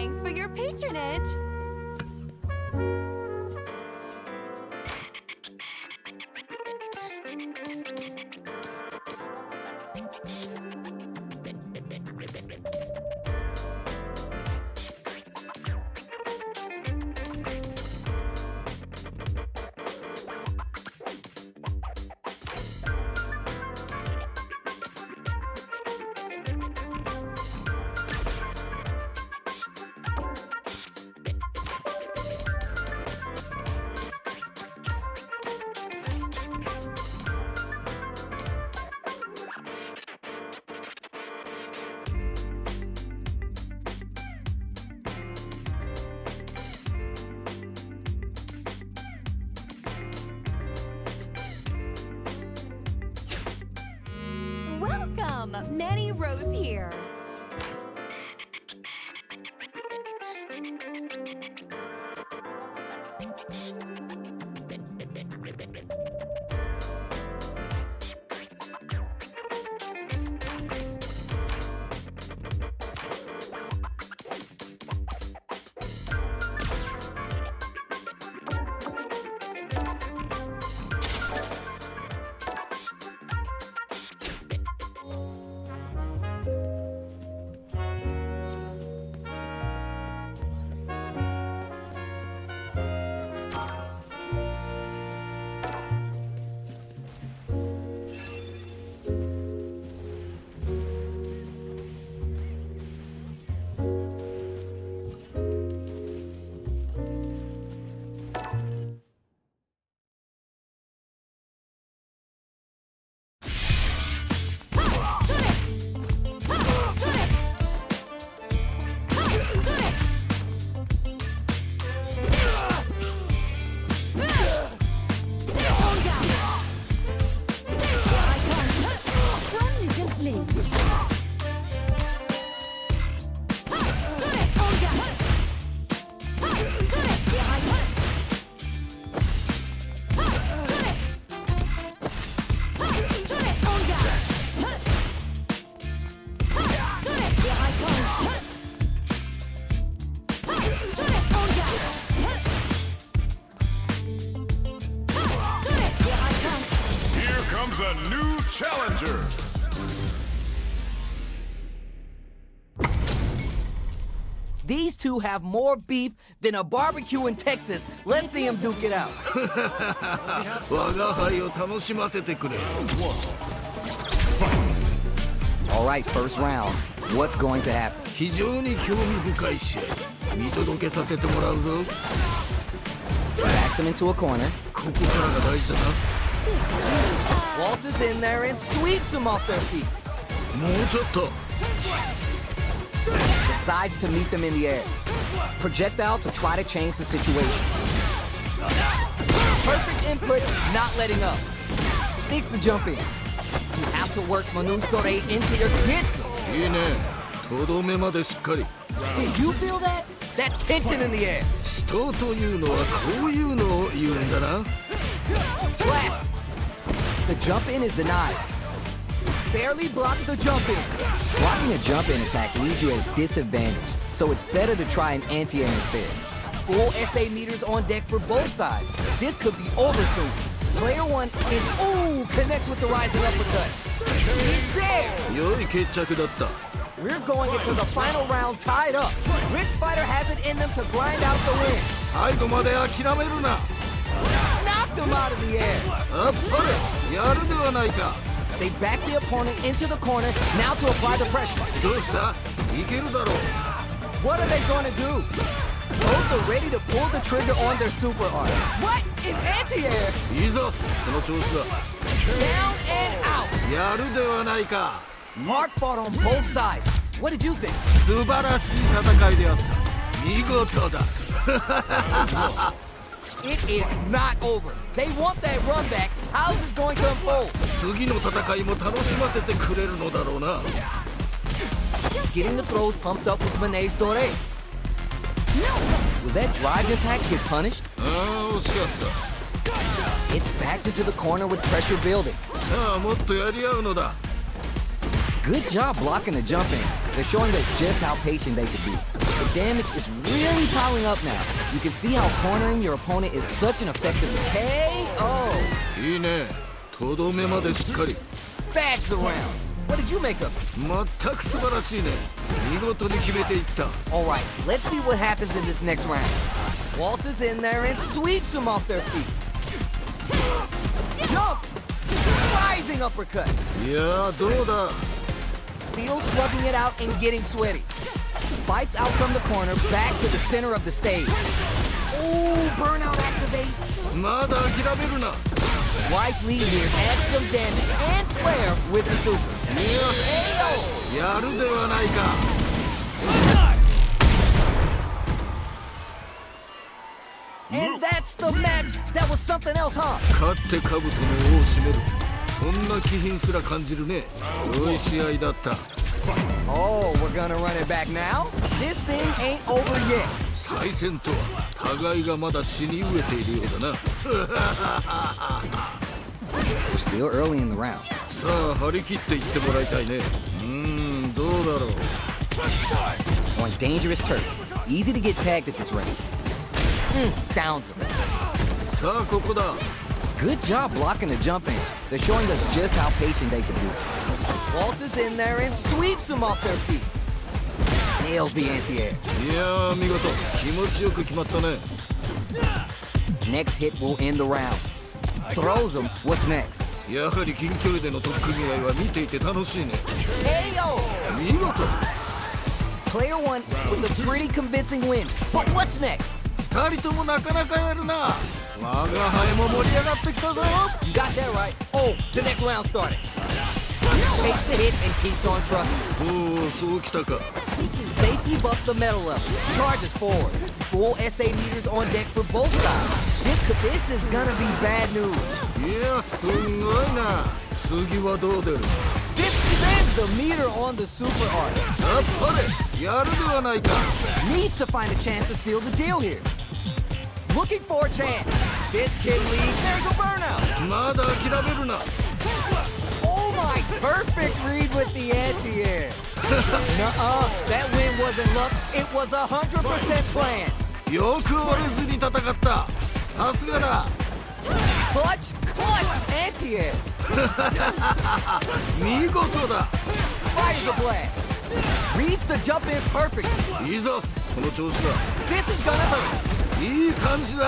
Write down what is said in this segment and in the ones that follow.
Thanks for your patronage. Welcome! Manny Rose here. A new challenger. These two have more beef than a barbecue in Texas. Let's see them duke it out. All right, first round. What's going to happen? Backs him into a corner. Waltzes in there and sweeps them off their feet. Decides to meet them in the air. Projectile to try to change the situation. Perfect input, not letting up. Sneaks the jump in. You have to work Manus Dore into your kids. Did you feel that? That's tension in the air. Blast. The jump in is denied. Barely blocks the jump in. Blocking a jump in attack leaves you at a disadvantage, so it's better to try an anti-air instead. Full SA meters on deck for both sides. This could be over soon. Player one is, connects with the rising uppercut. He's there! We're going into the final round tied up. Which fighter has it in them to grind out the win? Knocked him out of the air. They back the opponent into the corner, now to apply the pressure. What are they going to do? Both are ready to pull the trigger on their super art. What? In anti-air? Down and out. Mark fought on both sides. What did you think? It is not over. They want that run back. How's it going to unfold? Getting the throws pumped up with Manus Dore. Will that drive impact get punished? It's backed into the corner with pressure building. Good job blocking the jump in. They're showing us just how patient they could be. The damage is really piling up now. You can see how cornering your opponent is such an effective KO. いいね。とどめまでしっかり。 Badge the round. What did you make of it? 全く素晴らしいね。見事に決めていった。 Alright, let's see what happens in this next round. Waltzes in there and sweeps them off their feet. Jumps! Rising uppercut. いやー、どうだ。 Steel slugging it out and getting sweaty. Bites out from the corner, back to the center of the stage. Ooh, burnout activates. まだ諦めるな。 White lead here adds some damage and flair with the super. いや、 KO! やるではないか。 And that's the match. That was something else, huh? 勝って兜の尾を締める。そんな気品すら感じるね。良い試合だった。 Oh, we're gonna run it back now? This thing ain't over yet. 再戦とは互いがまだ血に飢えているようだな。 We're still early in the round. さあ張り切っていってもらいたいね。どうだろう。 On dangerous turf. Easy to get tagged at this rate. Downs him. さあここだ。 Good job blocking the jump in. They're showing us just how patient they can be. Waltzes in there and sweeps them off their feet. Nails the anti-air. いやー見事気持ちよく決まったね。 Next hit will end the round. Throws him. What's next? やはり近距離での取っ組み合いは見ていて楽しいね。 KO! 見事。 Player one with a pretty convincing win. But what's next? 二人ともなかなかやるな。我が輩も盛り上がってきたぞ。 You got that right. Oh, the next round started. Takes the hit and keeps on trucking. おお、そうきたか。 Safety buffs the metal level. Charges forward. Full SA meters on deck for both sides. This is gonna be bad news. いや、すんごいな。次はどう出る。 This spins the meter on the super art. やっぱりやるではないか。 Needs to find a chance to seal the deal here. Looking for a chance. This kid leads. There's a burnout. まだ諦めるな。 Oh my, perfect read with the anti-air. Nuh-uh, that win wasn't luck. It was 100% planned. よく折れずに戦った。さすがだ。 Clutch, anti-air. 見事だ。 Fires a blast. Reads the jump in perfectly. いいぞ、その調子だ。 This is gonna hurt. いい感じだ。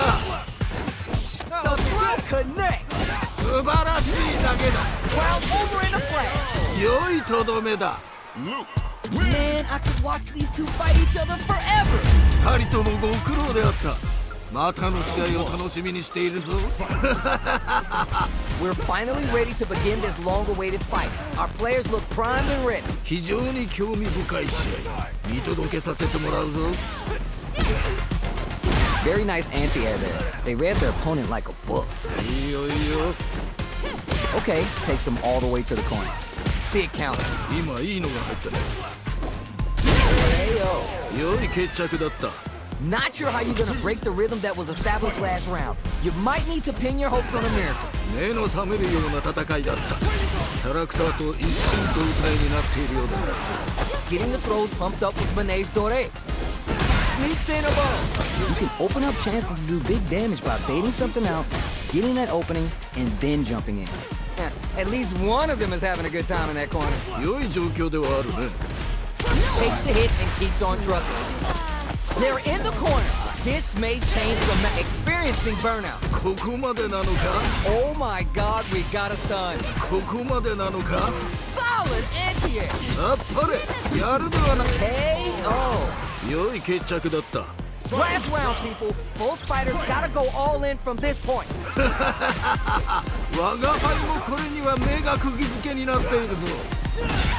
The throw connects. 素晴らしいだけだ。 Crown over in a flash. 良いとどめだ。 Luke. Man, I could watch these two fight each other forever. 二人ともご苦労であった。またの試合を楽しみにしているぞ。 We're finally ready to begin this long-awaited fight. Our players look primed and ready. 非常に興味深い試合。見届けさせてもらうぞ。 Very nice anti-air there. They read their opponent like a book. いいよいいよ。 Okay, takes them all the way to the corner. Big counter. 今いいのが入ったね。 KO. 良い決着だった。 Not sure how you're gonna break the rhythm that was established last round. You might need to pin your hopes on a miracle. 目の覚めるような戦いだった。キャラクターと一心と歌いになっているようだ。 Getting the throws pumped up with Benet's Dore. Sneaks in a ball. You can open up chances to do big damage by baiting something out, getting that opening, and then jumping in. At least one of them is having a good time in that corner. 良い状況ではあるね。 Takes the hit and keeps on trucking. They're in the corner. This may change the experiencing burnout. ここまでなのか。 Oh my god, we got a stun. ここまでなのか。 Solid anti-air. あっぱれ、やるではない。 KO. 良い決着だった。 Last round, people. Both fighters gotta go all in from this point. 我が輩もこれには目が釘付けになっているぞ。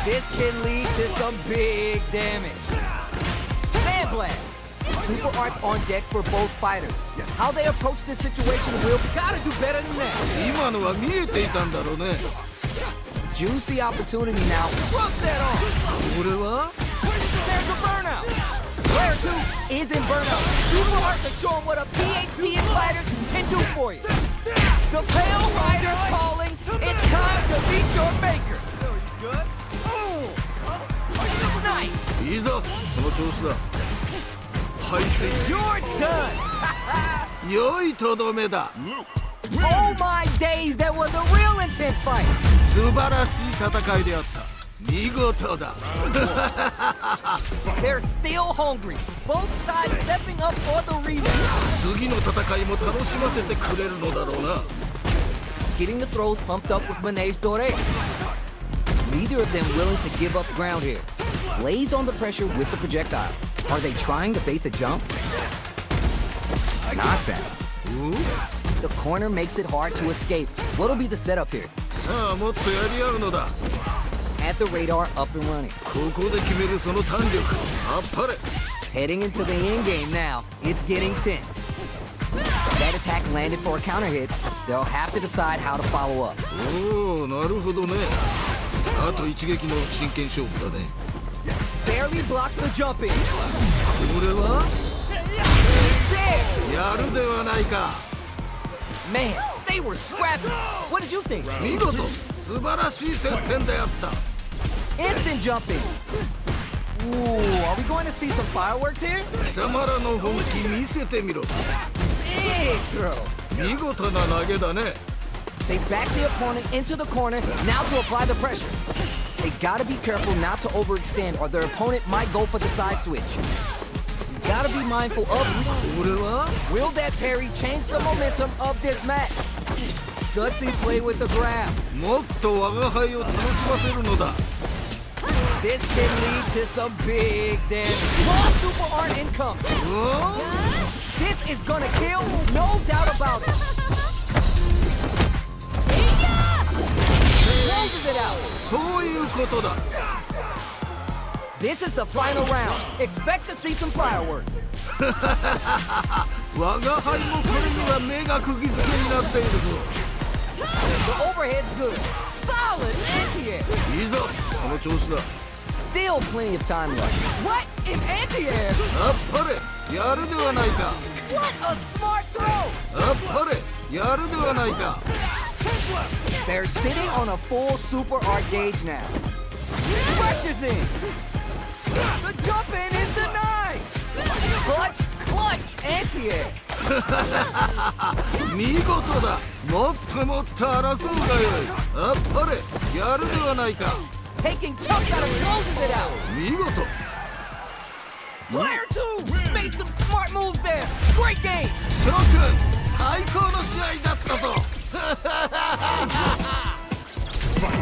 This can lead to some big damage. Sand blast. Super arts on deck for both fighters. How they approach this situation, Will, gotta do better than that. 今のは見えていたんだろうね。 Juicy opportunity now. Slug that on. これは There's a burnout. Player 2 is in burnout. Super art to show him what a PhD in fighters can do for you. The Pale Rider's calling. It's time to meet your maker. Nice. いいぞ、その調子だ。敗戦 You're done! 良いとどめだ Luke. Oh my days, that was a real intense fight! 素晴らしい戦いであった見事だ They're still hungry. Both sides stepping up for the rematch. 次の戦いも楽しませてくれるのだろうな Getting the throws pumped up with Manage Dore. Neither of them willing to give up ground here. Lays on the pressure with the projectile. Are they trying to bait the jump? Knockdown. お The corner makes it hard to escape. What'll be the setup here? さあもっとやり合うのだ At the radar, up and running. ここで決めるその胆力あっぱれ Heading into the end game now. It's getting tense. That attack landed for a counter hit. They'll have to decide how to follow up. おおなるほどねあと一撃の真剣勝負だね Barely blocks the jump in. これは There! やるではないか Man, they were scrapping. What did you think? 見事素晴らしい接戦であった Instant jumping. Ooh, are we going to see some fireworks here? 貴様らの本気見せてみろ Big throw. 見事な投げだね They back the opponent into the corner, now to apply the pressure. They gotta be careful not to overextend or their opponent might go for the side switch. You gotta be mindful of これは will that parry change the momentum of this match? Gutsy play with the grab. もっと我が輩を楽しませるのだ This can lead to some big damage. Raw super art income. お This is gonna kill, no doubt about it. Closes it out. そういうことだ This is the final round. Expect to see some fireworks. 我が輩もこれには目が釘付けになっているぞ The overhead's good. Solid anti-air. いざその調子だ Still plenty of time left. What? In anti-air? あっぱれやるではないか What a smart throw! あっぱれやるではないか They're sitting on a full super art gauge now. Rushes in. The jump in is denied. Clutch anti-air. 見事だもっともっと争うがよいあっぱれやるではないか Taking chunks out of closes it out. 見事 Player 2 made some smart moves there. Great game. 諸君最高の試合だったぞ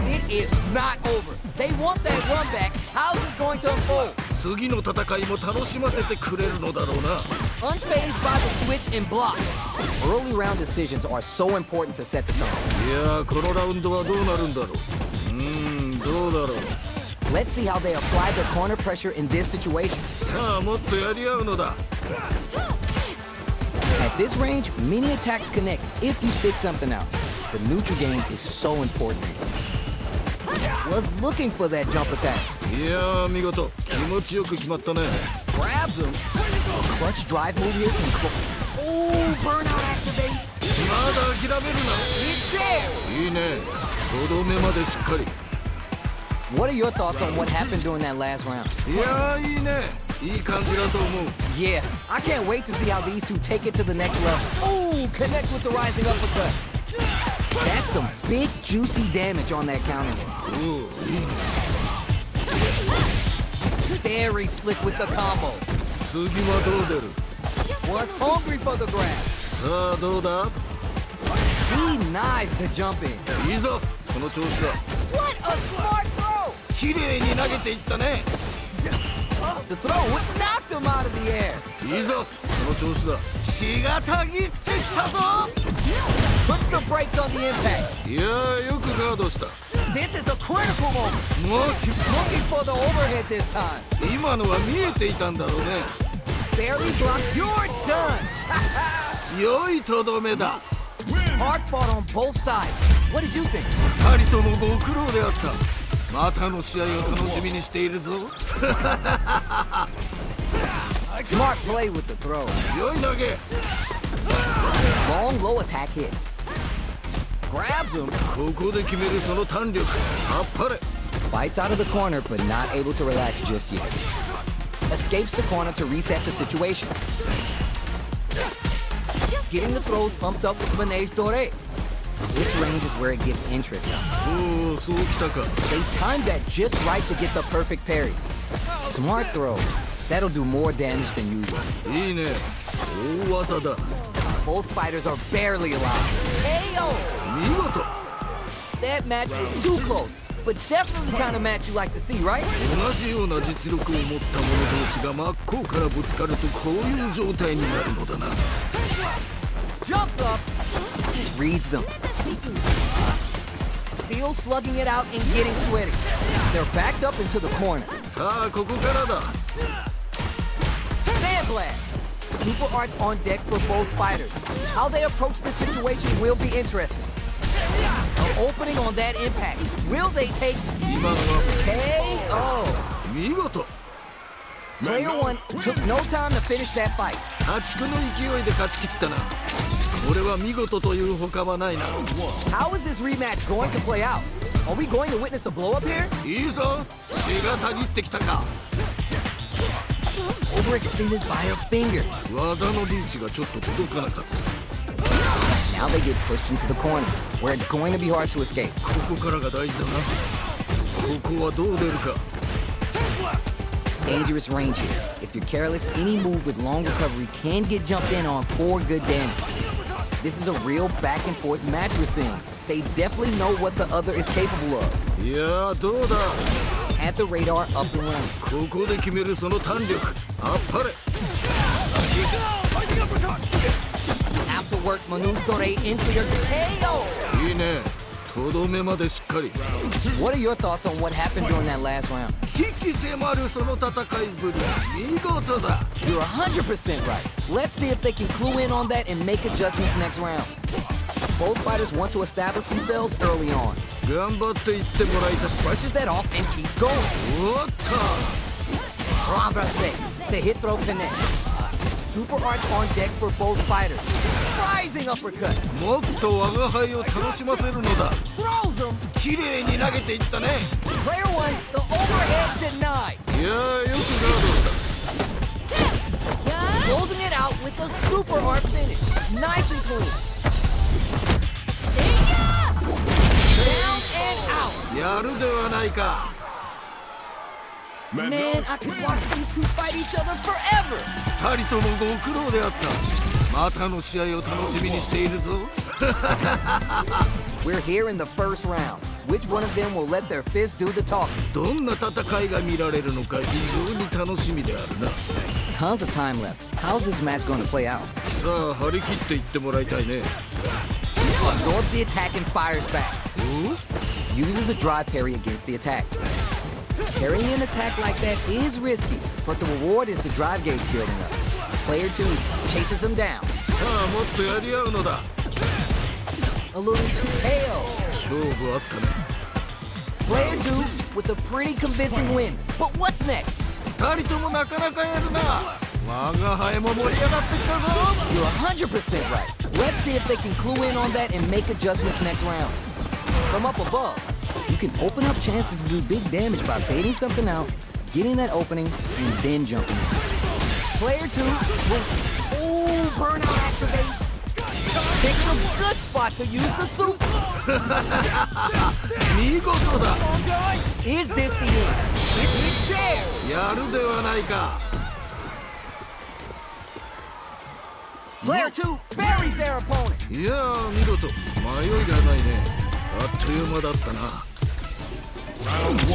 It is not over. They want that run back. How's it going to unfold? 次の戦いも楽しませてくれるのだろうな Unfazed by the switch and block. Early round decisions are so important to set the tone. いやーこのラウンドはどうなるんだろうどうだろう Let's see how they apply their corner pressure in this situation. さあもっとやり合うのだ At this range, many attacks connect if you stick something out. The neutral game is so important. Was looking for that jump attack. いやー見事気持ちよく決まったね Grabs him. A clutch drive move here can Oh, burnout activates. まだ諦める It's there. ないいねとどめまでしっかり What are your thoughts on what happened during that last round? いやーいいねいい感じだと思う Yeah, I can't wait to see how these two take it to the next level. Ooh, connects with the rising uppercut. That's some big, juicy damage on that counter hit. おういいね Very slick with the combo. 次はどう出る Was hungry for the grab. さあどうだ He knives the jump in. いいぞその調子だ What a smart throw! 綺麗に投げていったね The throw knocked him out of the air. いいぞその調子だ血がたぎってきたぞ Puts the brakes on the impact. いやーよくガードした This is a critical moment. もう Looking for the overhead this time. 今のは見えていたんだろうね Barely blocked. You're done. 良いとどめだ Hard fought on both sides. What did you think? 二人ともご苦労であったまたの試合を楽しみにしているぞ Smart play with the throw. 良い投げ Long low attack hits. Grabs him. ここで決めるその胆力あっぱれ Bites out of the corner, but not able to relax just yet. escapes the corner to reset the situation. Getting the throws pumped up with Manege Dore. This range is where it gets interesting. おお、そうきたか。 They timed that just right to get the perfect parry. Smart throw. That'll do more damage than usual. いいね。大技だ。 Both fighters are barely alive. KO! 見事。 That match was too close, but definitely the kind of match you like to see, right? 同じような実力を持った者同士が真っ向からぶつかるとこういう状態になるのだな。 Jumps up, reads them. Still slugging it out and getting sweaty. They're backed up into the corner. さあここからだ。 Sand blast. Super arts on deck for both fighters. How they approach the situation will be interesting. An opening on that impact. Will they take 今のは KO? 見事。 Player one took no time to finish that fight. 破竹の勢いで勝ち切ったな。これは見事というほかはないな。 How is this rematch going to play out? Are we going to witness a blow up here? いいぞ。血がたぎってきたか。 Overextended by a finger. 技のリーチがちょっと届かなかった。 Now they get pushed into the corner, where it's going to be hard to escape. ここからが大事だな。ここはどう出るか。 Dangerous range here. If you're careless, any move with long recovery can get jumped in on for good damage. This is a real back and forth match we're seeing. They definitely know what the other is capable of. いやーどうだ。 At the radar, up and running. ここで決めるその胆力。あっぱれ。 Out to work, Manus Dore into your KO. いいね。とどめまでしっかり。 What are your thoughts on what happened during that last round? 危機迫るその戦いぶり。見事だ。 You're 100% right. Let's see if they can clue in on that and make adjustments next round. Both fighters want to establish themselves early on. 頑張っていってもらいたい。 Brushes that off and keeps going. おっと。 Rambrase, the hit throw connect. Super arts on deck for both fighters. Rising uppercut. もっと我が輩を楽しませるのだ。 Throws him. 綺麗に投げていったね。 Player one, the overhead denied. いやーよくガードした。 Closing it out with a super art finish. Nice and clean. Down and out. やるではないか。 Man, I could watch these two fight each other forever. 二人ともご苦労であった。またの試合を楽しみにしているぞ。We're here in the first round. Which one of them will let their fist do the talking? どんな戦いが見られるのか非常に楽しみであるな。 Tons of time left. How's this match going to play out? さあ張り切っていってもらいたいね。 Absorbs the attack and fires back. お Uses a drive parry against the attack. Parrying an attack like that is risky, but the reward is the drive gauge building up. Player 2 chases him down. さあもっとやり合うのだ。 A little too KO. 勝負あったね。 Player 2 with a pretty convincing win. But what's next? 二人ともなかなかやるな。我が輩も盛り上がってきたぞ。 You're 100% right. Let's see if they can clue in on that and make adjustments next round. From up above, you can open up chances to do big damage by baiting something out, getting that opening, and then jumping in. Player 2 will... Ooh, burnout activates. Picks a good spot to use the super. 見事だ。 Is this the end? It is there. やるではないか。 Player 2 buried their opponent. いやー見事。迷いがないね。あっという間だったな。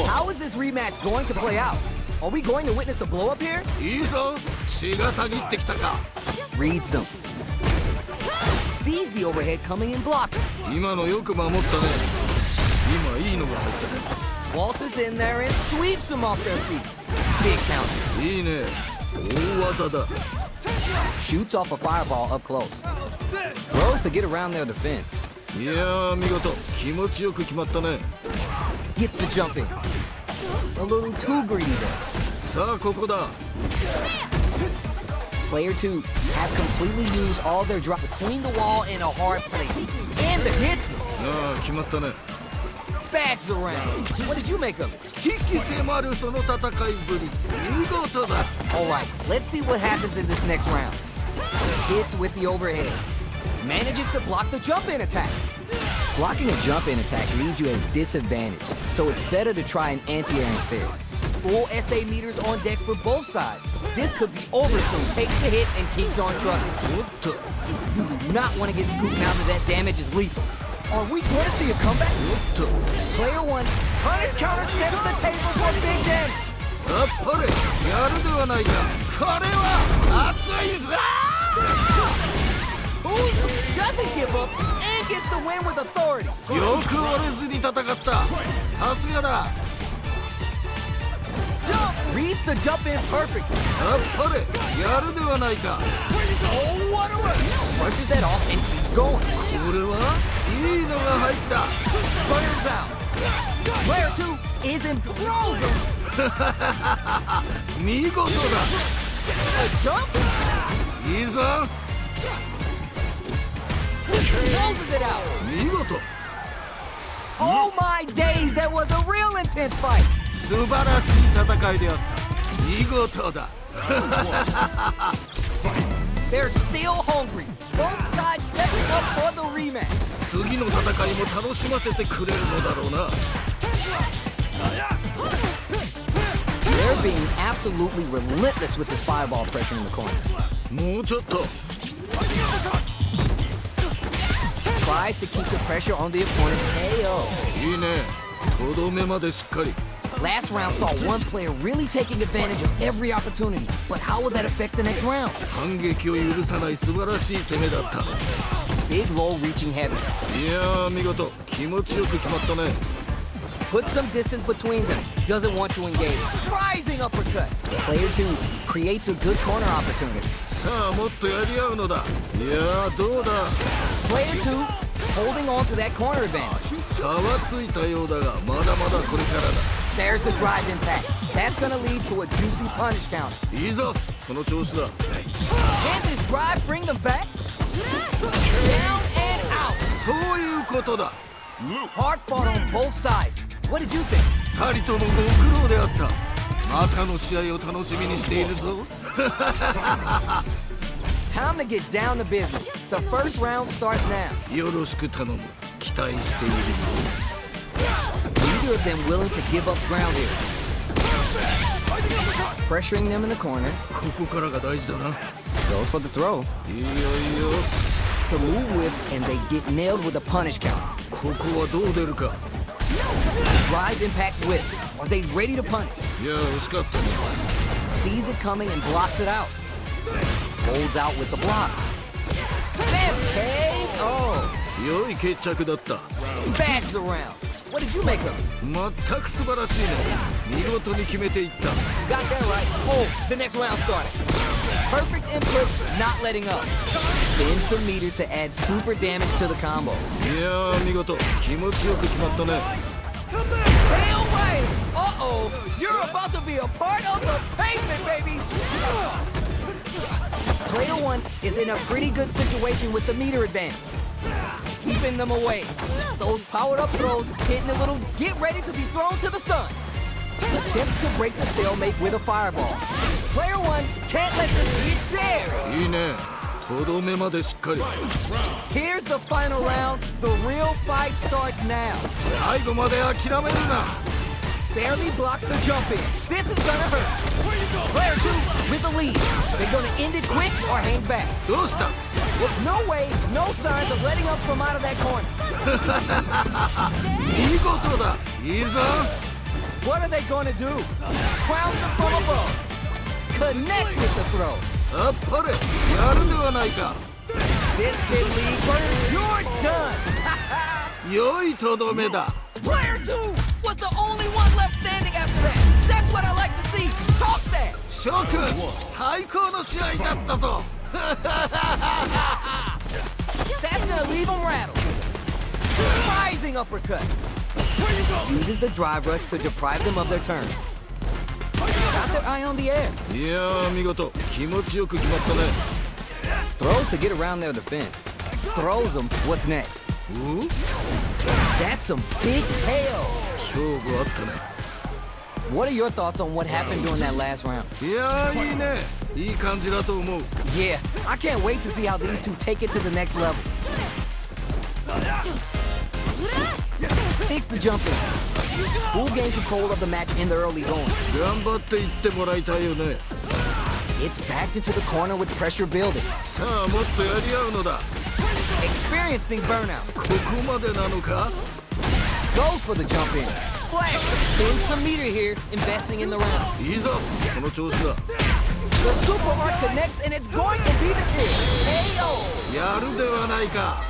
How is this rematch going to play out? Are we going to witness a blow up here? いいぞ。血がたぎってきたか。 Reads them. Sees the overhead coming and blocks it. 今のよく守ったね。今いいのが入ったね。 Waltzes in there and sweeps them off their feet. Big counter. いいね。大技だ。 Shoots off a fireball up close. Throws to get around their defense. いやー見事。気持ちよく決まったね。 Gets the jump in. A little too greedy there. さあここだ。 Player 2 has completely used all their drop between the wall and a hard plate. And the hits him. ああ決まったね。bags the round. What did you make of it? 鬼気迫るその戦いぶり見事だ。 Alright, let's see what happens in this next round. Hits with the overhead. Manages to block the jump-in attack. Blocking a jump-in attack leaves you a disadvantage, so it's better to try an anti-air instead. Full SA meters on deck for both sides. This could be over soon. Takes the hit and keeps on trucking. おっと You do not want to get scooped now that damage is lethal. Are we going to see a comeback? Player one, punish counter sets the table for big damage. あっぱれやるではないか。これは熱いぞ。 Doesn't give up and gets the win with authority. よく折れずに戦った。さすがだ。 Jump reads the jump in perfect. あっぱれやるではないか。 Oh, what a run! Punches that off and keeps going. これはいいのが入った。 Burns out. Player two is in throws him. 見事だ。 A jump いいぞ。 closes it out. 見事。 Oh my days, that was a real intense fight. 素晴らしい戦いであった。見事だ。 They're still hungry. Both sides stepping up for the rematch. 次の戦いも楽しませてくれるのだろうな。 They're being absolutely relentless with this fireball pressure in the corner. もうちょっと。 Tries to keep the pressure on the opponent KO. いいね。とどめまでしっかり。 Last round saw one player really taking advantage of every opportunity, but how will that affect the next round? 反撃を許さない素晴らしい攻めだった。 Big low reaching heavy. いやー見事気持ちよく決まったね。 Put some distance between them. Doesn't want to engage. Rising uppercut. Player two creates a good corner opportunity. さあもっとやり合うのだ。いやーどうだ。 Player two holding on to that corner advantage. 差はついたようだがまだまだこれからだ。 There's the drive impact. That's gonna lead to a juicy punish counter. いいぞその調子だ。 Can this drive bring them back? Down and out. そういうことだ。 Hard fought on both sides. What did you think? 二人ともご苦労であった。またの試合を楽しみにしているぞ。 Time to get down to business. The first round starts now. よろしく頼む。期待しているぞ。 Neither of them willing to give up ground here. Pressuring them in the corner. ここからが大事だな。 Goes for the throw. いいよいいよ。 The move whiffs and they get nailed with a punish counter. ここはどう出るか。 Drive impact whiffs. Are they ready to punish? いや惜しかったね。 Sees it coming and blocks it out. Holds out with the block. Bam! KO! 良い決着だった。 Bags the round. What did you make of it? 全く素晴らしいね。見事に決めていった。 Got that right. Oh, the next round started. Perfect input, not letting up. Spin some meter to add super damage to the combo. いやー見事気持ちよく決まったね。 Hail Wave! Uh-oh, you're about to be a part of the pavement, baby! Player one is in a pretty good situation with the meter advantage. Keeping them away. Those powered up throws hitting a little get ready to be thrown to the sun. Attempts to break the stalemate with a fireball. Player one can't let this get there. いいね。とどめまでしっかり。 Here's the final round. The real fight starts now. 最後まで諦めるな。 Barely blocks the jump in. This is gonna hurt. Player two with the lead. They're gonna end it quick or hang back. どうした。 No way, no signs of letting up from out of that corner. 見事だ。いいぞ。 What are they gonna do? Crowns them from above. Connects with the throw. あっぱれやるではないか。 This kid lead burner, you're done. 良いとどめだ。 Player two was the only one left standing after that. That's what I like to see. Talk that. 諸君最高の試合だったぞ。 That's gonna leave him rattled. Rising uppercut. Uses the drive rush to deprive them of their turn. Got their eye on the air. いやー見事気持ちよく決まったね。 Throws to get around their defense. Throws them. What's next? お That's some big KO. 勝負あったね What are your thoughts on what happened during that last round? いやーいいねいい感じだと思う Yeah, I can't wait to see how these two take it to the next level. Takes the jump in. Who gained control of the match in the early going? 頑張っていってもらいたいよね It's backed into the corner with pressure building. さあもっとやり合うのだ Experiencing burnout. ここまでなのか Goes for the jump in. Splash. Spins some meter here, investing in the round. いいぞこの調子だ The super art connects and it's going to be the kill. KO. やるではないか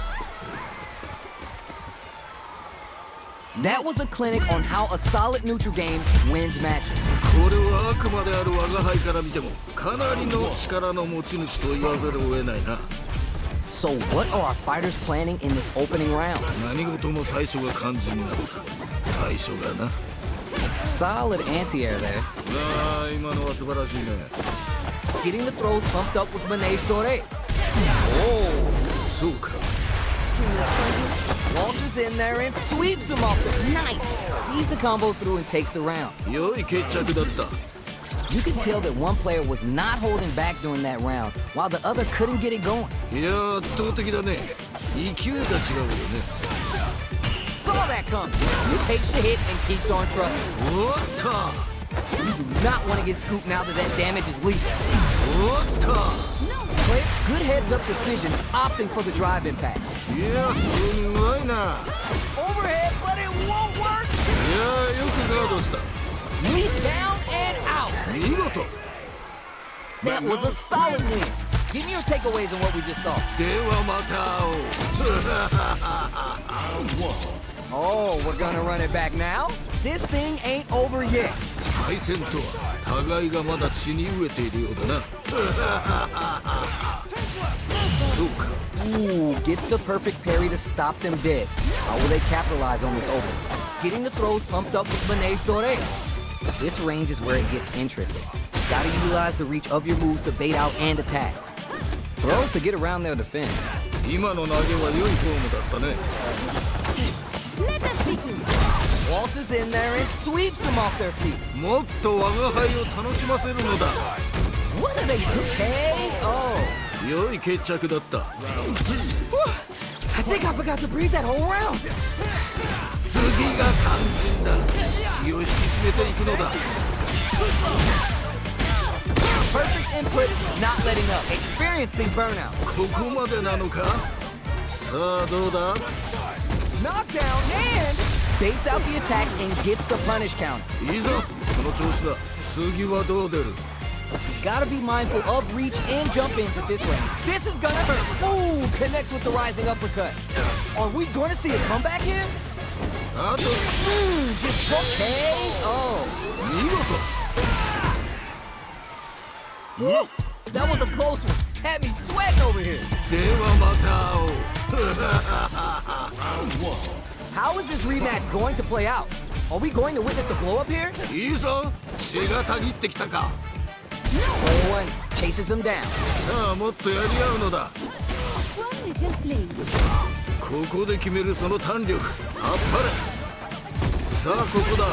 That was a clinic on how a solid neutral game wins matches. これは悪魔である我が輩から見てもかなりの力の持ち主と言わざるを得ないな So what are our fighters planning in this opening round? 何事も最初が肝心なのだ最初がな Solid anti-air there. ああ今のは素晴らしいね Getting the throws pumped up with Mane's Dore. Oh. そうか Walters in there and sweeps him off the... Nice. Sees the combo through and takes the round. 良い決着だった You can tell that one player was not holding back during that round, while the other couldn't get it going. いやー圧倒的だね勢いが違うよね Saw that coming. He takes the hit and keeps on trucking. おっと You do not want to get scooped now that that damage is lethal. おっと Player, good heads-up decision, opting for the drive impact. いやすごいな Overhead, but it won't work. いやーよくガードした Leaps down and out. 見事 That was a solid win. Give me your takeaways on what we just saw. ではまた会おう Oh, we're gonna run it back now? This thing ain't over yet. 再戦とは互いがまだ血に飢えているようだなそうか Ooh, gets the perfect parry to stop them dead. How will they capitalize on this opening? Getting the throws pumped up with Mane's Dore. This range is where it gets interesting. Gotta utilize the reach of your moves to bait out and attack. Throws to get around their defense. 今の投げは良いフォームだったね Let us begin. Walters in there and sweeps them off their feet. もっと我が輩を楽しませるのだ What are they doing? KO. 良い決着だった I think I forgot to breathe that whole round. 次が肝心だ気を引き締めていくのだ Perfect input, not letting up. Experiencing burnout. ここまでなのかさあどうだ Knockdown and baits out the attack and gets the punish counter. いいぞこの調子だ次はどう出る Gotta be mindful of reach and jump ins at this range. This is gonna hurt. Ooh, connects with the rising uppercut. Are we gonna see a comeback here? あと Just go KO. 見事 Woo, that was a close one. Had me sweating over here. ではまた会おう How is this rematch going to play out? Are we going to witness a blow up here? いいぞ血がたぎってきたか Player one chases him down. さあもっとやり合うのだ From little place. ここで決めるその弾力あっぱれさあここだ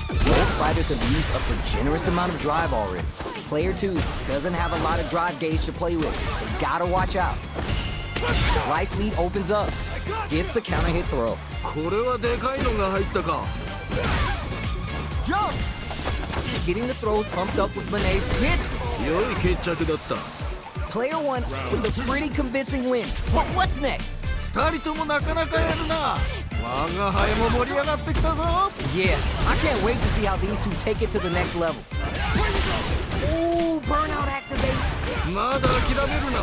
Both fighters have used up a generous amount of drive already. Player 2 doesn't have a lot of drive gauge to play with. They gotta watch out. Life lead opens up. Gets the counter hit throw. これはでかいのが入ったか Jump! Getting the throws pumped up with Mane's hits. 良い決着だった Player 1 with a pretty convincing win. But what's next? 二人ともなかなかやるな我が輩も盛り上がってきたぞ Yeah, I can't wait to see how these two take it to the next level. Ooh, burnout activate. まだ諦めるな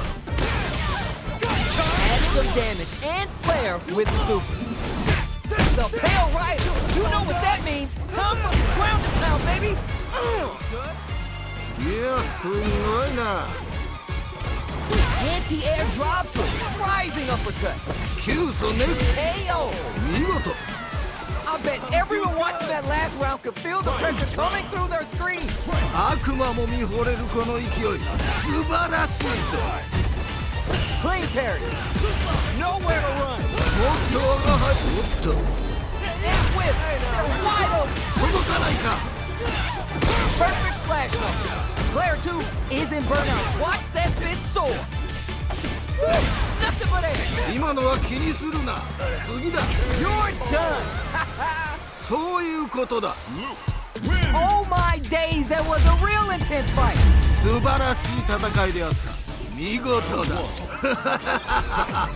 Add some damage and flair with the super. The Pale Rider. You know what that means. Time for the ground and pound, baby. いやすごいな Anti-air drops him. Rising uppercut. 急素ね KO. 見事 I bet everyone watching that last round could feel the pressure coming through their screens. 悪魔も見惚れるこの勢い素晴らしいぞ Clean parry. Nowhere to run. おっと我が輩おっと And whips. They're wide open. 届かないか Perfect flash though. Player 2 is in burnout. Watch that fist soar. Nothing but air. 今のは気にするな次だ You're done. そういうことだ Luke wins. Oh my days, that was a real intense fight. 素晴らしい戦いであった見事だ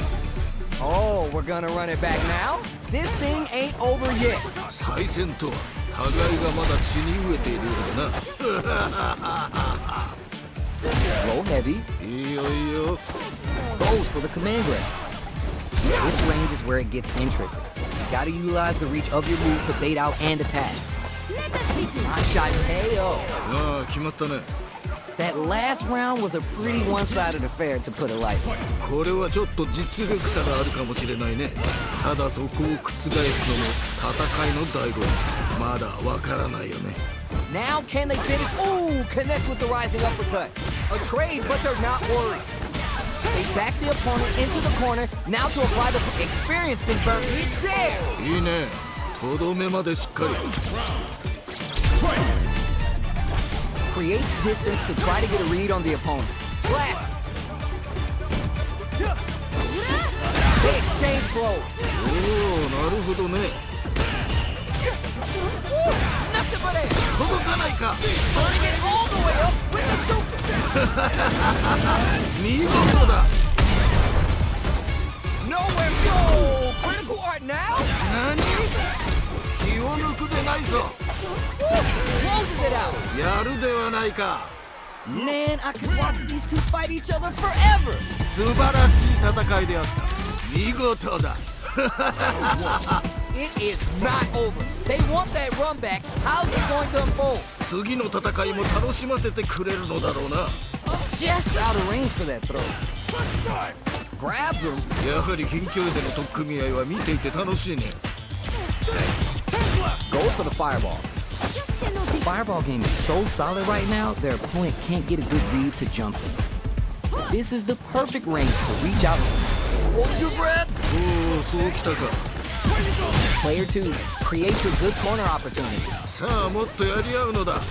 Oh, we're gonna run it back now? This thing ain't over yet. 再戦とは互いがまだ血に飢えているようだな Low heavy. いいよいいよ Goes for the command grab. This range is where it gets interesting. You gotta utilize the reach of your moves to bait out and attack. Let us begin. Hot shot KO. ああ決まったね That last round was a pretty one-sided affair, to put it lightly. これはちょっと実力差があるかもしれないねただそこを覆すのも戦いの醍醐味まだわからないよね Now can they finish? Ooh, connects with the rising uppercut. A trade, but they're not worried. They back the opponent into the corner. Now to apply the experiencing burn. It's there. いいねとどめまでしっかり Creates distance to try to get a read on the opponent. Blast. They exchange blows. おおなるほどね Nothing but air. 届かないか Turning it all the way up with the super. 見事だ Nowhere. Yo, critical art now. 何気を抜くでないぞ Closes it out. やるではないか Man, I could watch these two fight each other forever. 素晴らしい戦いであった見事だ It is not over. They want that run back. How's it going to unfold? 次の戦いも楽しませてくれるのだろうな Just out of range for that throw. Grabs him. やはり近距離での取っ組み合いは見ていて楽しいね Goes for the fireball. Just cannot The be. fireball game is so solid right now, their opponent can't get a good read to jump in. This is the perfect range to reach out. Hold your breath. おおそうきたか Player 2 creates a good corner opportunity. さあもっとやり合うのだ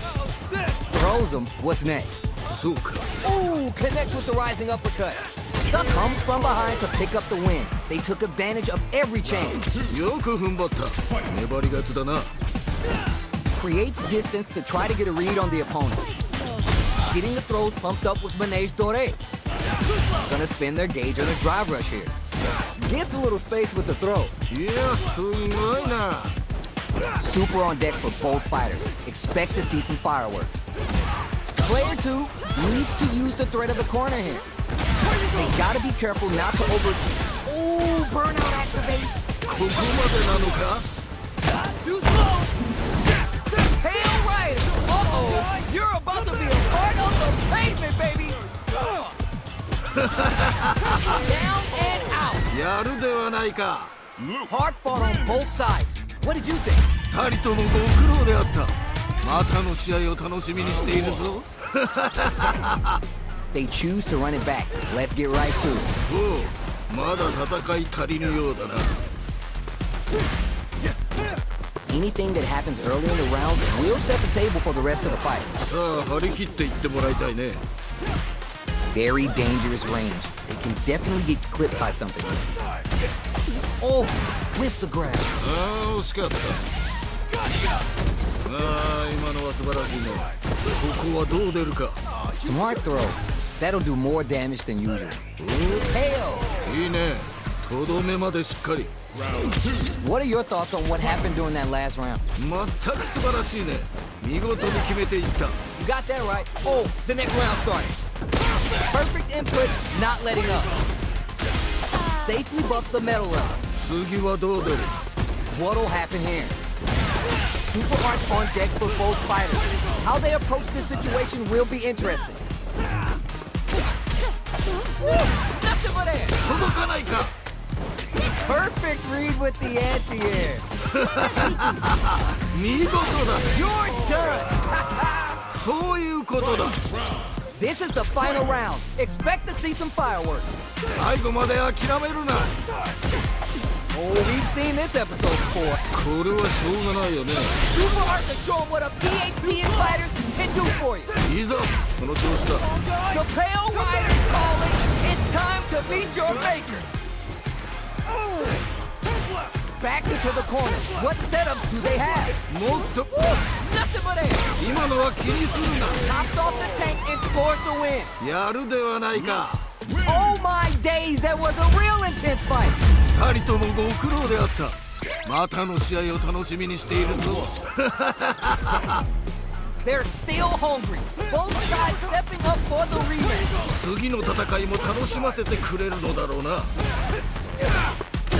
Throws him. What's next? そうか Ooh, connects with the rising uppercut. Comes from behind to pick up the win. They took advantage of every chance. よく踏ん張った粘り勝ちだな Creates distance to try to get a read on the opponent. Getting the throws pumped up with Manege Dore. Gonna spin their gauge on a drive rush here. Gets a little space with the throw. いやすごいな Super on deck for both fighters. Expect to see some fireworks. Player 2 needs to use the threat of the corner here. They gotta be careful not to over... Ooh, burnout activates. ここまでなのか Too slow. Hail Rider. Uh-oh. You're about to be a part of the pavement, baby. Down and out. やるではないか Luke Hard fought on both sides. What did you think? 二人ともご苦労であったまたの試合を楽しみにしているぞ They choose to run it back. Let's get right to it. おうまだ戦い足りぬようだな Anything that happens early in the round will set the table for the rest of the fight. さあ張り切っていってもらいたいね Very dangerous range. They can definitely get clipped by something. Oh, whiffs the grab. ああ惜しかったああ今のは素晴らしいねここはどう出るか Smart throw. That'll do more damage than usual. KO. いいねとどめまでしっかり round 2. What are your thoughts on what happened during that last round? 全く素晴らしいね見事に決めていった You got that right. Oh, the next round started. Perfect input, not letting up. Safely buffs the metal level. 次はどう出る What'll happen here? Super Arts on deck for both fighters. How they approach this situation will be interesting. Nothing but air. 届かないか Perfect read with the anti-air. 見事だ You're done. そういうことだ This is the final round. Expect to see some fireworks. 最後まで諦めるな。 Oh, we've seen this episode before. これはしょうがないよね。 Super hard to show 'em what a PhD in fighters can do for you. いざその調子だ。 The Pale Rider's calling. It's time to meet your maker. Back into the corner. What setups do they have? もっと Nothing but air. 今のは気にする Hops off the tank and scores the win. な。やるではないか。 Oh my days, that was a real intense fight. 二人ともご苦労であった。またの試合を楽しみにしているぞ。 They're still hungry. Both sides stepping up for the rematch. 次の戦いも楽しませてくれるのだろうな。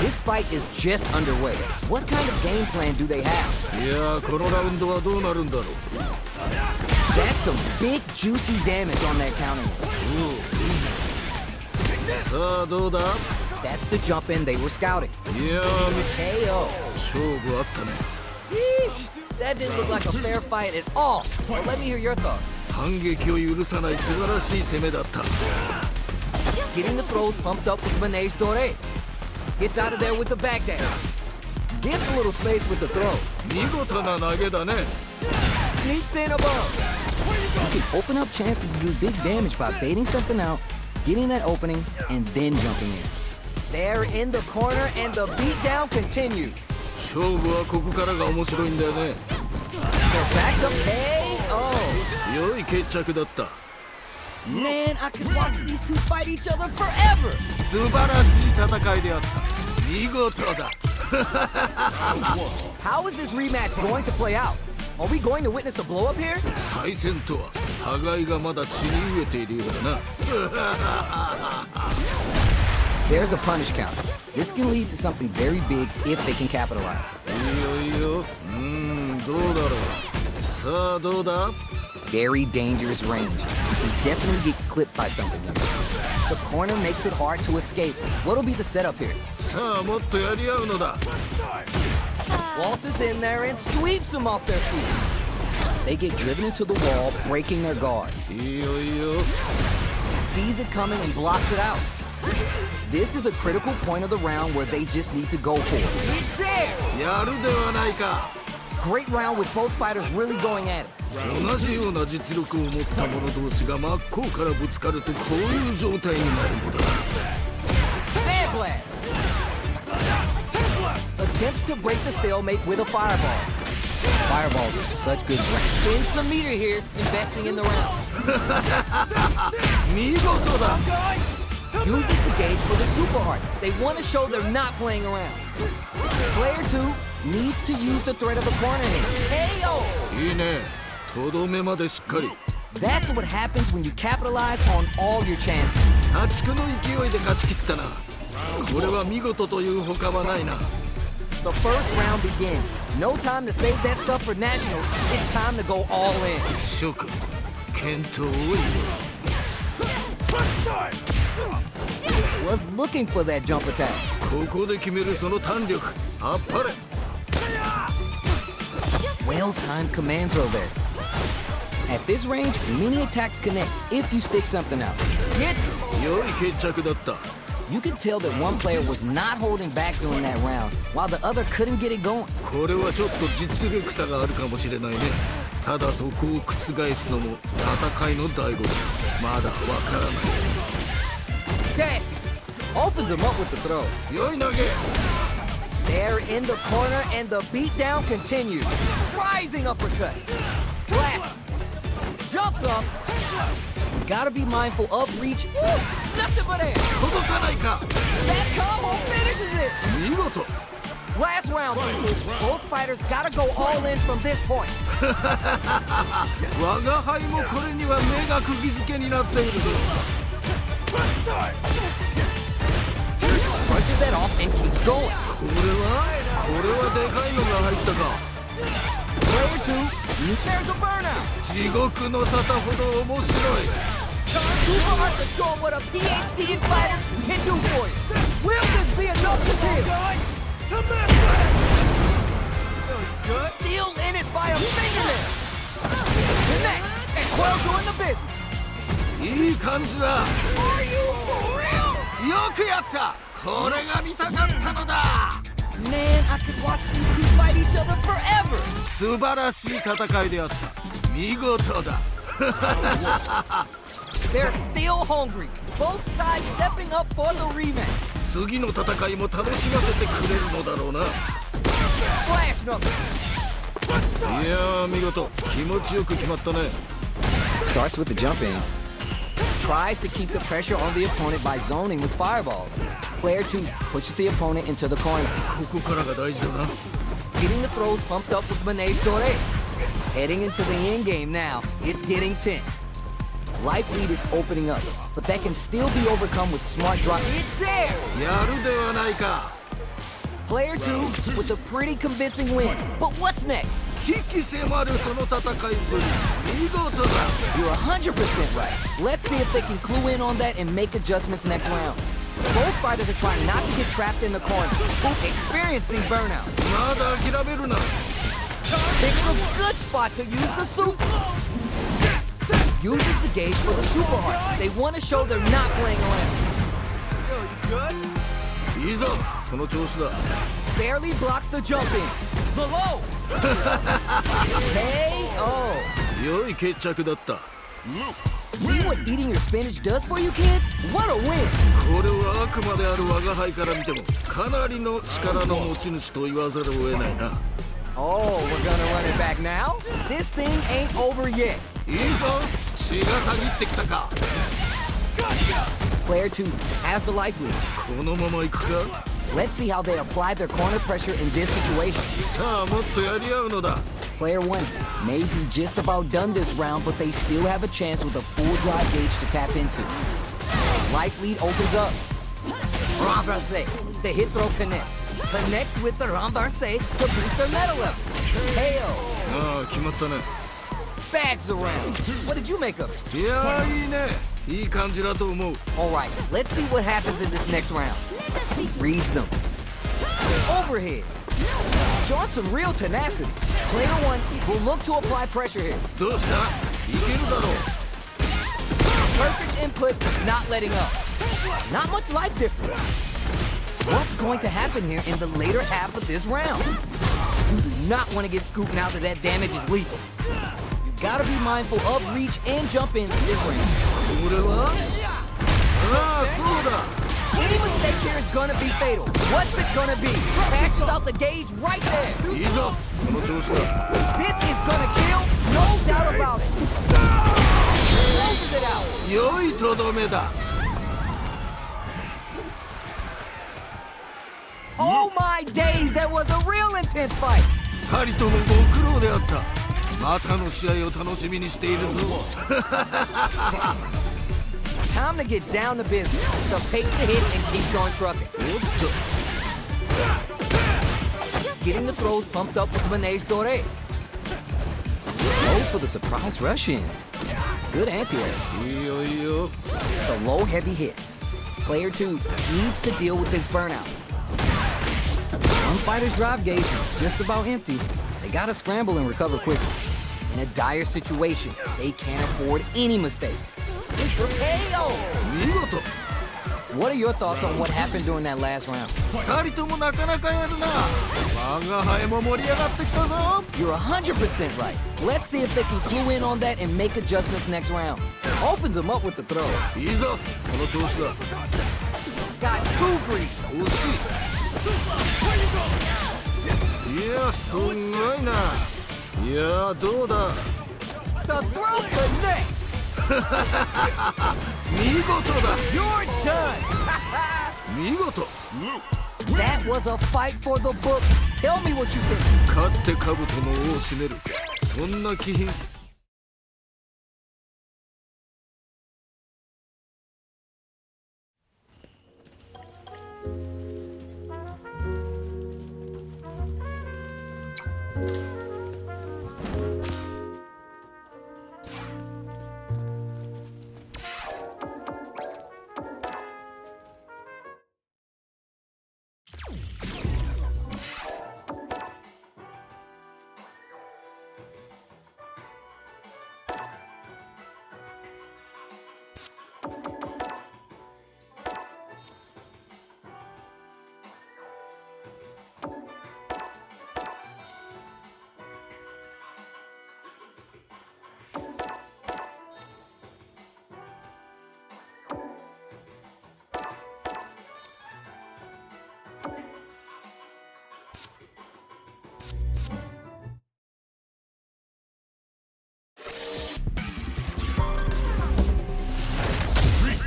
This fight is just underway. What kind of game plan do they have? いやー、このラウンドはどうなるんだろう。 That's some big juicy damage on that counter. さあどうだ。 That's the jump in they were scouting. いやー、 KO. 勝負あったね。 Yeesh. That didn't look like a fair fight at all. Well, let me hear your thoughts. 反撃を許さない素晴らしい攻めだった。 Getting the throws pumped up with Manege Dore. Gets out of there with the backdash. Gets a little space with the throw. 見事な投げだね。 Sneaks in above. You can open up chances to do big damage by baiting something out, getting that opening, and then jumping in. They're in the corner and the beatdown continues. 勝負はここからが面白いんだよね。 So back to KO. 良い決着だった。 Man, I could watch these two fight each other forever. 素晴らしい戦いであった。見事だ。 How is this rematch going to play out? Are we going to witness a blow up here? 再戦とは互いがまだ血に飢えているようだな。 There's a punish count. This can lead to something very big if they can capitalize. いいよいいよ。どうだろう。さあどうだ。 Very dangerous range. You can definitely get clipped by something here. The corner makes it hard to escape. What'll be the setup here? さあもっとやり合うのだ。 Walters in there and sweeps them off their feet. They get driven into the wall, breaking their guard. いいよいいよ。 Sees it coming and blocks it out. This is a critical point of the round where they just need to go for it. It's there! やるではないか。 Great round with both fighters really going at it. 同じような実力を持った者同士が真っ向からぶつかるとこういう状態になるのだ。 Sandblast! Attempts to break the stalemate with a fireball. Fireballs are such good range. Spend some meter here, investing in the round. 見事だ。 Uses the gauge for the super hard. They want to show they're not playing around. Player 2 needs to use the threat of the corner hit. KO! いいね。とどめまでしっかり。 That's what happens when you capitalize on all your chances. 破竹の勢いで勝ち切ったな。これは見事というほかはないな。 The first round begins. No time to save that stuff for nationals. It's time to go all in. 諸君、健闘を祝う。 Was looking for that jump attack. ここで決めるその弾力。あっぱれ。 Well-timed command throw there. At this range, many attacks connect if you stick something out. Hits! 良い決着だった。 You could tell that one player was not holding back during that round, while the other couldn't get it going. これはちょっと実力差があるかもしれないね。ただそこを覆すのも戦いの醍醐味。まだわからない。 Dash! Opens him up with the throw. 良い投げ。 They're in the corner and the beatdown continues. Rising uppercut. Blast. Jumps up. Gotta be mindful of reach. Woo! Nothing but air. 届かないか。 That combo finishes it. 見事。 Last round, people. Both fighters gotta go all in from this point. 我が輩もこれには目が釘付けになっているぞ。 Punches that off and keeps going. これはでかいのが入ったか。 Player 2, there's a burnout. 地獄の沙汰ほど面白い。 Super hard to show 'em what a PhD in fighters can do for you. Will this be enough to kill? Still in it by a fingernail. Next, and Quell doing the business. いい感じだ。よくやった。これが見たかったのだ。 Man, I could watch these two fight each other forever. 素晴らしい戦いであった。見事だ。 They're still hungry. Both sides stepping up for the rematch. 次の戦いも楽しませてくれるのだろうな。 Flash number. いやー、見事。気持ちよく決まったね。 Starts with the jump in. Tries to keep the pressure on the opponent by zoning with fireballs. Player 2 pushes the opponent into the corner. ここからが大事だな。 Getting the throws pumped up with Manege Dore. Heading into the end game now, it's getting tense. Life lead is opening up, but that can still be overcome with smart drop. It's there! やるではないか。 Player 2 with a pretty convincing win. But what's next? 鬼気迫るその戦いぶり。見事だ。 You're 100% right. Let's see if they can clue in on that and make adjustments next round. Both fighters are trying not to get trapped in the corner, experiencing burnout. まだ諦めるな。 Picking a good spot to use the super. Uses the gauge for the super hard. They want to show they're not playing around. いいぞ、その調子だ。 Barely blocks the jump in. The low. KO. 良い決着だった。 See what eating your spinach does for you kids? What a win. これはあくまである我が輩から見てもかなりの力の持ち主と言わざるを得ないな。 Oh, we're gonna run it back now? This thing ain't over yet. いいぞ、血がたぎってきたか。 Player 2 has the life lead. このまま行くか。 Let's see how they apply their corner pressure in this situation. さあもっとやり合うのだ。 Player 1 may be just about done this round, but they still have a chance with a full drive gauge to tap into. Life lead opens up. Renversé. The hit throw connects. Connects with the renversé to boost their meta level. KO. ああ、決まったね。 Bags the round. What did you make of it? いやー、いいね。いい感じだと思う。 Alright, let's see what happens in this next round. Reads them. Overhead. Showing some real tenacity. Player 1 will look to apply pressure here. どうした？いけるだろう。 Perfect input, not letting up. Not much life difference. What's going to happen here in the later half of this round? You do not want to get scooped now that that damage is lethal. You gotta be mindful of reach and jump ins in this round. これは？ああ、そうだ。 Any mistake here is gonna be fatal. What's it gonna be? Passes out the gauge right there. いいぞ、その調子だ。 This is gonna kill, no doubt about it. Closes it out. 良いとどめだ。 Oh my days, that was a real intense fight. 二人ともご苦労であった。またの試合を楽しみにしているぞ。 Time to get down to business. The pace to hit and keep on trucking. おっと。 Getting the throws pumped up with Manege Dore. Goes for the surprise rush in. Good anti-air. いいよいいよ。 The low heavy hits. Player 2 needs to deal with his burnout. One fighter's drive gauge is just about empty. They gotta scramble and recover quickly. In a dire situation, they can't afford any mistakes. Mr. KO! 見事。 What are your thoughts on what happened during that last round? 二人ともなかなかやるな。我が輩も盛り上がってきたぞ。 You're 100% right. Let's see if they can clue in on that and make adjustments next round. Opens them up with the throw. いいぞ、その調子だ。 Got too greedy. 惜しい。いや、すんごいな。いや、どうだ。 The throw connects. 見事だ。 You're done. 見事。 That was a fight for the books. Tell me what you think. 勝って兜の尾を締める。そんな気品。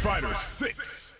Fighter 6.